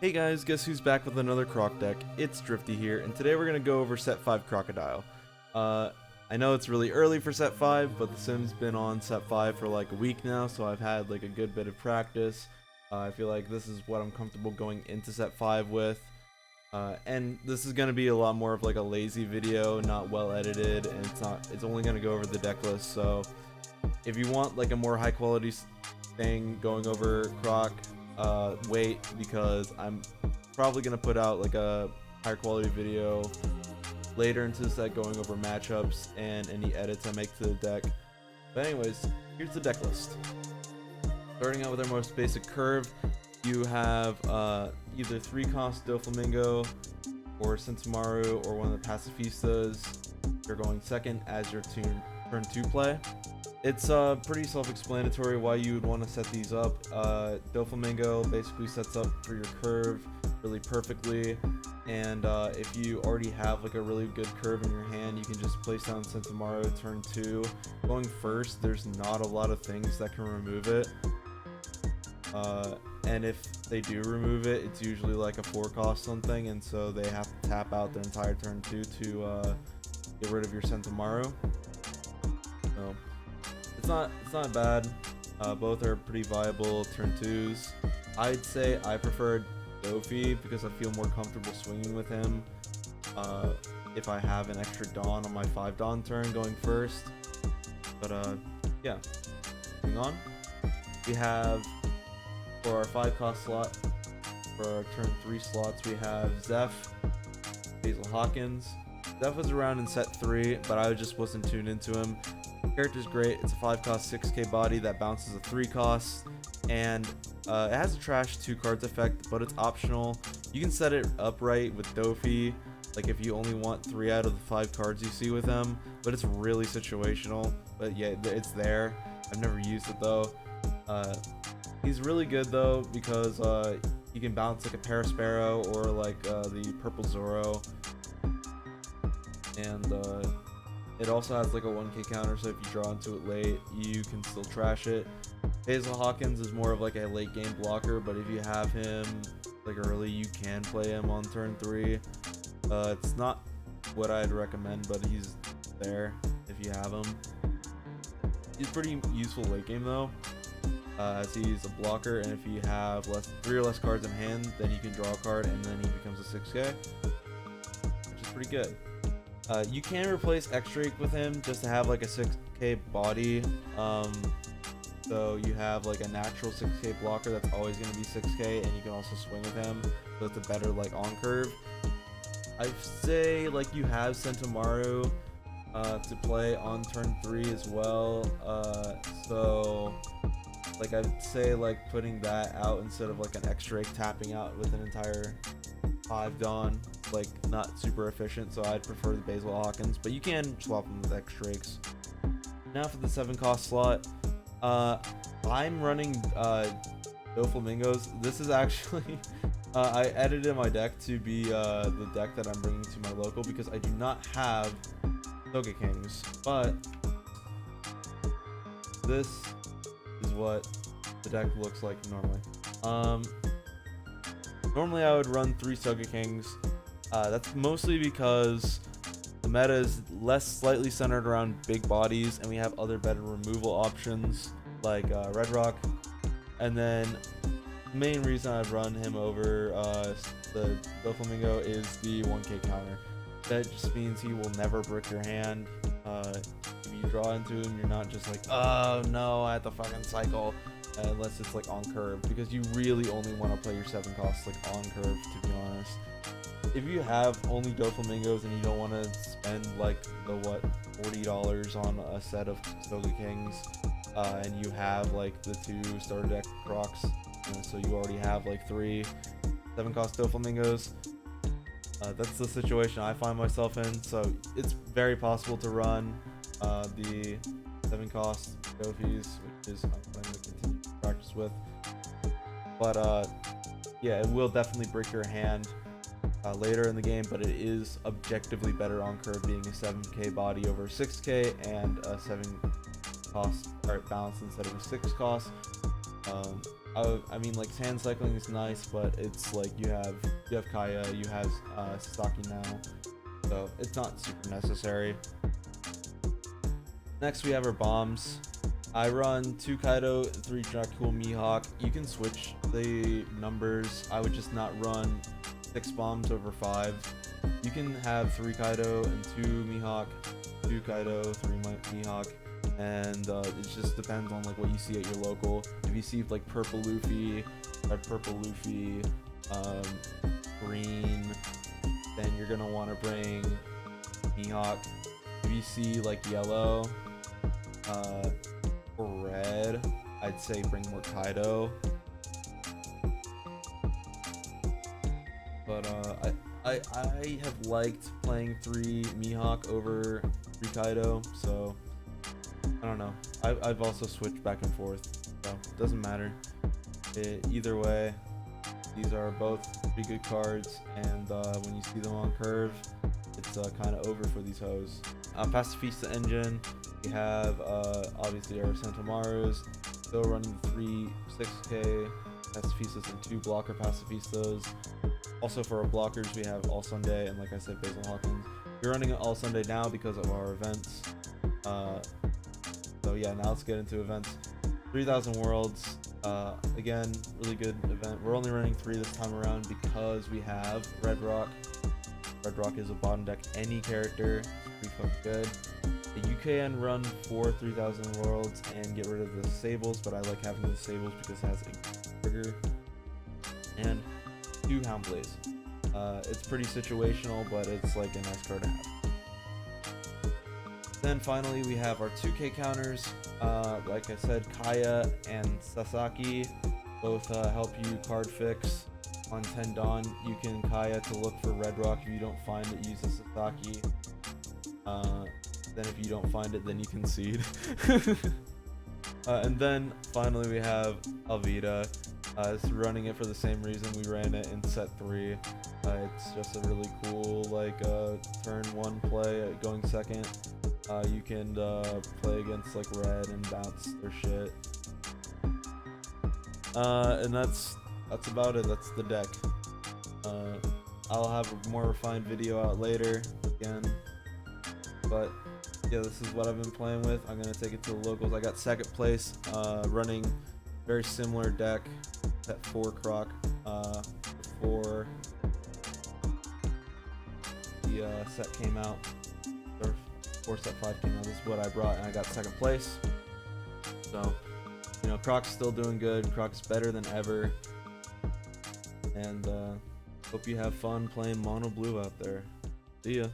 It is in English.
Hey guys, guess who's back with another Croc deck? It's Drifty here, and today we're going to go over set 5 Crocodile. I know it's really early for set 5, but the sim's been on set 5 for like a week now, so I've had like a good bit of practice. I feel like this is what I'm comfortable going into set 5 with. And this is going to be a lot more of like a lazy video, not well edited, and it's only going to go over the deck list. So if you want like a more high quality thing going over Croc, wait, because I'm probably gonna put out like a higher quality video later into the set going over matchups and any edits I make to the deck. But anyways, here's the deck list. Starting out with our most basic curve, you have either 3-cost Doflamingo or Sentomaru or one of the Pacifistas. You're going second as your turn 2 play. It's pretty self-explanatory why you would want to set these up. Doflamingo basically sets up for your curve really perfectly, and if you already have like a really good curve in your hand, you can just place down Sentomaru turn 2. Going first, there's not a lot of things that can remove it, and if they do remove it, it's usually like a 4-cost something, and so they have to tap out their entire turn 2 to get rid of your Sentomaru. So it's not bad. Both are pretty viable turn 2s. I'd say I prefer Dofi because I feel more comfortable swinging with him if I have an extra Dawn on my 5 Dawn turn going first. But yeah, moving on. We have, for our 5-cost slot, for our turn 3 slots, we have Zeph, Basil Hawkins. Zeph was around in set 3, but I just wasn't tuned into him. Character's great. It's a 5-cost 6k body that bounces a 3-cost, and it has a trash 2 cards effect, but it's optional. You can set it up right with Dofi, like if you only want 3 out of the 5 cards you see with him, but it's really situational. But yeah, it's there. I've never used it though. He's really good though because you can bounce like a Parasparrow or like the Purple Zoro, and it also has like a 1k counter, so if you draw into it late, you can still trash it. Basil Hawkins is more of like a late game blocker, but if you have him like early, you can play him on turn 3. It's not what I'd recommend, but he's there if you have him. He's pretty useful late game though, as he's a blocker, and if you have 3 or less cards in hand, then you can draw a card and then he becomes a 6k, which is pretty good. You can replace X-Drake with him just to have like a 6k body. So you have like a natural 6k blocker that's always going to be 6k, and you can also swing with him, so it's a better like on curve. I'd say like you have Sentomaru to play on turn 3 as well. So like I'd say like putting that out instead of like an X-Drake tapping out with an entire 5 Dawn, like not super efficient, so I'd prefer the Basil Hawkins, but you can swap them with X-Drakes. Now for the 7-cost slot, I'm running Doflamingos. This is actually I edited my deck to be the deck that I'm bringing to my local because I do not have Soga Kings, but this is what the deck looks like normally. Normally I would run 3 Soga Kings. That's mostly because the meta is slightly centered around big bodies, and we have other better removal options like Red Rock. And then the main reason I'd run him over the Doflamingo is the 1k counter. That just means he will never brick your hand. If you draw into him, you're not just like, oh no, I have to fucking cycle. Unless it's like on curve, because you really only want to play your 7 costs like on curve, to be honest. If you have only Doflamingos and you don't want to spend like the $40 on a set of Soga Kings, and you have like the 2 starter deck Crocs, so you already have like 3 7-cost Doflamingos, that's the situation I find myself in. So it's very possible to run the 7-cost Dofis, which is what I'm going to continue to practice with. But yeah, it will definitely break your hand later in the game, but it is objectively better on curve being a 7k body over 6k and a 7-cost balance instead of a 6 cost. I mean, like, sand cycling is nice, but it's like you have Kaya, you have Sasaki now, so it's not super necessary. Next we have our bombs. I run 2 Kaido, 3 Dracul Mihawk. You can switch the numbers. I would just not run 6 bombs over 5. You can have 3 Kaido and 2 Mihawk, 2 Kaido, 3 Mihawk, and it just depends on like what you see at your local. If you see like purple Luffy, red purple Luffy, green, then you're gonna want to bring Mihawk. If you see like yellow, or red, I'd say bring more Kaido. But I have liked playing 3 Mihawk over 3 Kaido, so I don't know. I've also switched back and forth, so it doesn't matter. Either way, these are both pretty good cards, and when you see them on curve, it's kind of over for these hoes. Pacifista engine, we have obviously our Sentomarus, still running 3 6K Pacifistas and 2 blocker Pacifistas. Also for our blockers, we have All Sunday and, like I said, Basil Hawkins. We're running All Sunday now because of our events. So yeah, now let's get into events. 3000 Worlds, again, really good event. We're only running 3 this time around because we have Red Rock. Red Rock is a bottom deck any character. It's pretty fucking good. You can run 4 3000 Worlds and get rid of the Sables, but I like having the Sables because it has a trigger. And 2 Houndblaze. It's pretty situational, but it's like a nice card to have. Then finally we have our 2K counters. Like I said, Kaya and Sasaki both help you card fix. On 10 Dawn, you can Kaya to look for Red Rock. If you don't find it, use a Sasaki. Then if you don't find it, then you concede. And then finally we have Alvida. It's running it for the same reason we ran it in set 3. It's just a really cool like turn 1 play going second. You can play against like red and bounce their shit. And that's about it. That's the deck. I'll have a more refined video out later again, but yeah, this is what I've been playing with. I'm gonna take it to the locals. I got second place, running very similar deck at 4 Croc before the set came out, or before set 5 came out. This is what I brought, and I got second place. So, you know, Croc's still doing good. Croc's better than ever, and hope you have fun playing Mono Blue out there. See ya.